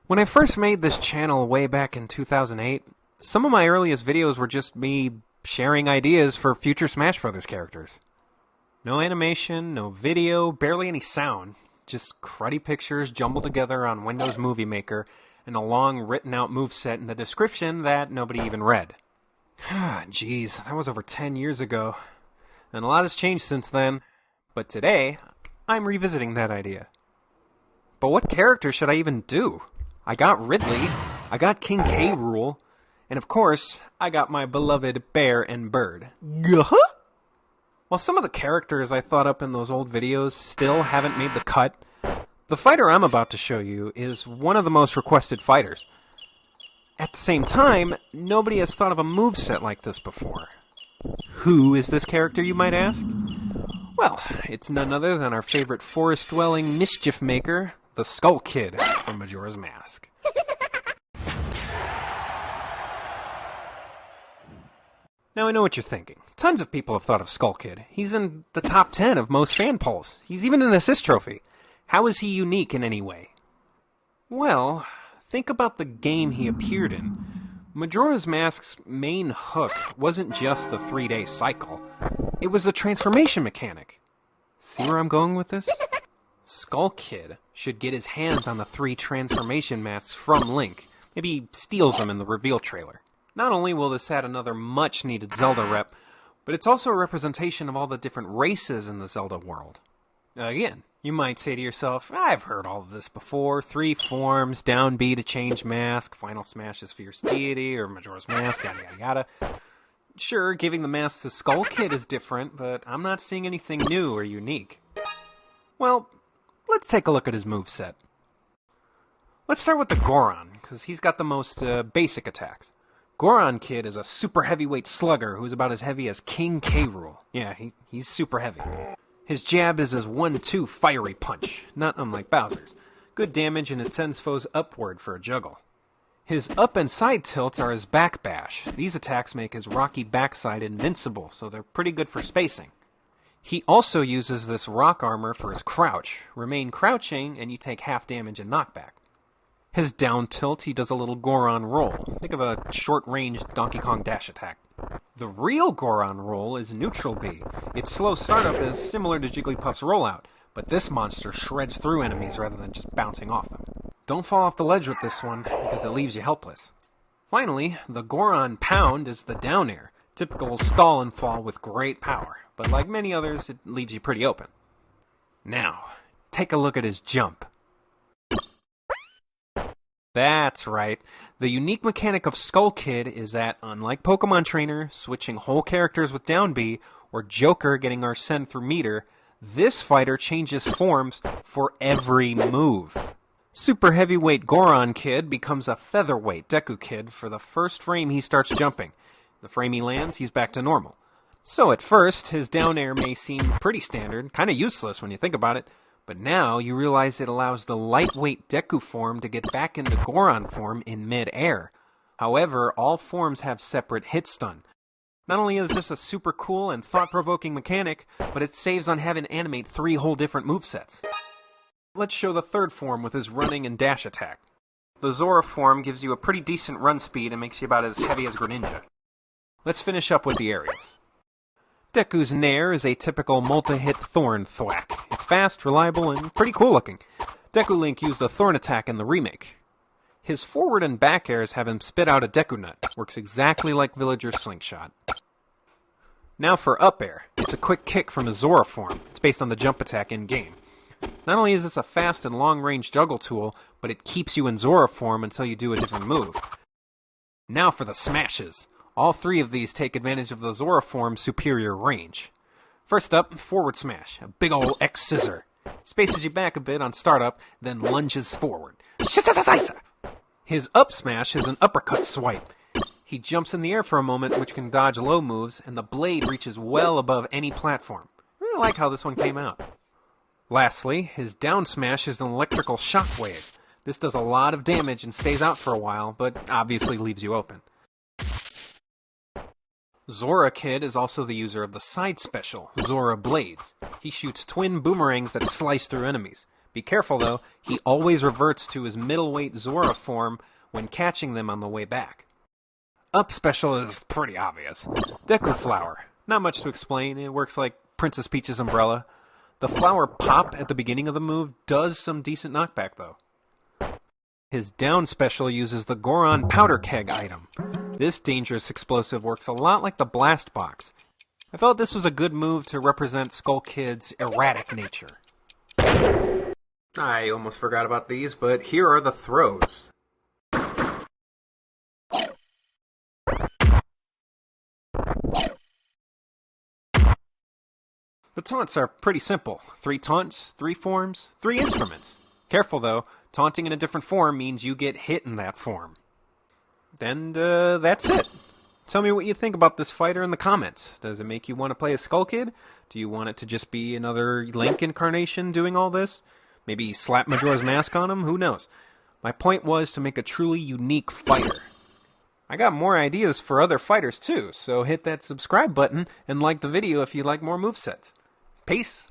When I first made this channel way back in 2008, some of my earliest videos were just me sharing ideas for future Smash Brothers characters. No animation, no video, barely any sound. Just cruddy pictures jumbled together on Windows Movie Maker and a long written out moveset in the description that nobody even read. Jeez, that was over 10 years ago. And a lot has changed since then. But today, I'm revisiting that idea. But what character should I even do? I got Ridley, I got King K. Rool, and of course, I got my beloved Bear and Bird. While some of the characters I thought up in those old videos still haven't made the cut, the fighter I'm about to show you is one of the most requested fighters. At the same time, nobody has thought of a moveset like this before. Who is this character, you might ask? Well, it's none other than our favorite forest-dwelling mischief maker, the Skull Kid from Majora's Mask. Now I know what you're thinking. Tons of people have thought of Skull Kid. He's in the top 10 of most fan polls. He's even an assist trophy. How is he unique in any way? Well, think about the game he appeared in. Majora's Mask's main hook wasn't just the 3-day cycle. It was the transformation mechanic. See where I'm going with this? Skull Kid should get his hands on the 3 transformation masks from Link. Maybe he steals them in the reveal trailer. Not only will this add another much-needed Zelda rep, but it's also a representation of all the different races in the Zelda world. Again, you might say to yourself, I've heard all of this before. 3 forms, down B to change mask, Final Smash is Fierce Deity, or Majora's Mask, yada yada yada. Sure, giving the mask to Skull Kid is different, but I'm not seeing anything new or unique. Well, let's take a look at his moveset. Let's start with the Goron, because he's got the most basic attacks. Goron Kid is a super heavyweight slugger who's about as heavy as King K. Rool. Yeah, he's super heavy. His jab is his 1-2 fiery punch, not unlike Bowser's. Good damage, and it sends foes upward for a juggle. His up and side tilts are his back bash. These attacks make his rocky backside invincible, so they're pretty good for spacing. He also uses this rock armor for his crouch. Remain crouching, and you take half damage and knockback. His down tilt, he does a little Goron roll. Think of a short-range Donkey Kong dash attack. The real Goron roll is neutral B. Its slow startup is similar to Jigglypuff's rollout, but this monster shreds through enemies rather than just bouncing off them. Don't fall off the ledge with this one, because it leaves you helpless. Finally, the Goron Pound is the down air. Typical stall and fall with great power, but like many others, it leaves you pretty open. Now, take a look at his jump. That's right. The unique mechanic of Skull Kid is that, unlike Pokemon Trainer, switching whole characters with down B, or Joker getting our send through meter, this fighter changes forms for every move. Super heavyweight Goron Kid becomes a featherweight Deku Kid for the first frame he starts jumping. The frame he lands, he's back to normal. So at first, his down air may seem pretty standard, kinda useless when you think about it, but now you realize it allows the lightweight Deku form to get back into Goron form in mid-air. However, all forms have separate hit stun. Not only is this a super cool and thought-provoking mechanic, but it saves on having to animate 3 whole different movesets. Let's show the third form with his running and dash attack. The Zora form gives you a pretty decent run speed and makes you about as heavy as Greninja. Let's finish up with the areas. Deku's Nair is a typical multi-hit Thorn thwack. It's fast, reliable, and pretty cool looking. Deku Link used a Thorn attack in the remake. His forward and back airs have him spit out a Deku Nut. Works exactly like Villager's Slingshot. Now for up air. It's a quick kick from his Zora form. It's based on the jump attack in-game. Not only is this a fast and long-range juggle tool, but it keeps you in Zora form until you do a different move. Now for the smashes. All 3 of these take advantage of the Zora form's superior range. First up, forward smash, a big ol' X-scissor. Spaces you back a bit on startup, then lunges forward. His up smash is an uppercut swipe. He jumps in the air for a moment, which can dodge low moves, and the blade reaches well above any platform. I really like how this one came out. Lastly, his down smash is an electrical shockwave. This does a lot of damage and stays out for a while, but obviously leaves you open. Zora Kid is also the user of the side special, Zora Blades. He shoots twin boomerangs that slice through enemies. Be careful, though. He always reverts to his middleweight Zora form when catching them on the way back. Up special is pretty obvious. Deku Flower. Not much to explain. It works like Princess Peach's umbrella. The flower pop at the beginning of the move does some decent knockback, though. His down special uses the Goron powder keg item. This dangerous explosive works a lot like the blast box. I felt this was a good move to represent Skull Kid's erratic nature. I almost forgot about these, but here are the throws. The taunts are pretty simple. 3 taunts, 3 forms, 3 instruments. Careful though, taunting in a different form means you get hit in that form. And that's it. Tell me what you think about this fighter in the comments. Does it make you want to play as Skull Kid? Do you want it to just be another Link incarnation doing all this? Maybe slap Majora's Mask on him? Who knows? My point was to make a truly unique fighter. I got more ideas for other fighters too, so hit that subscribe button and like the video if you like more movesets. Peace!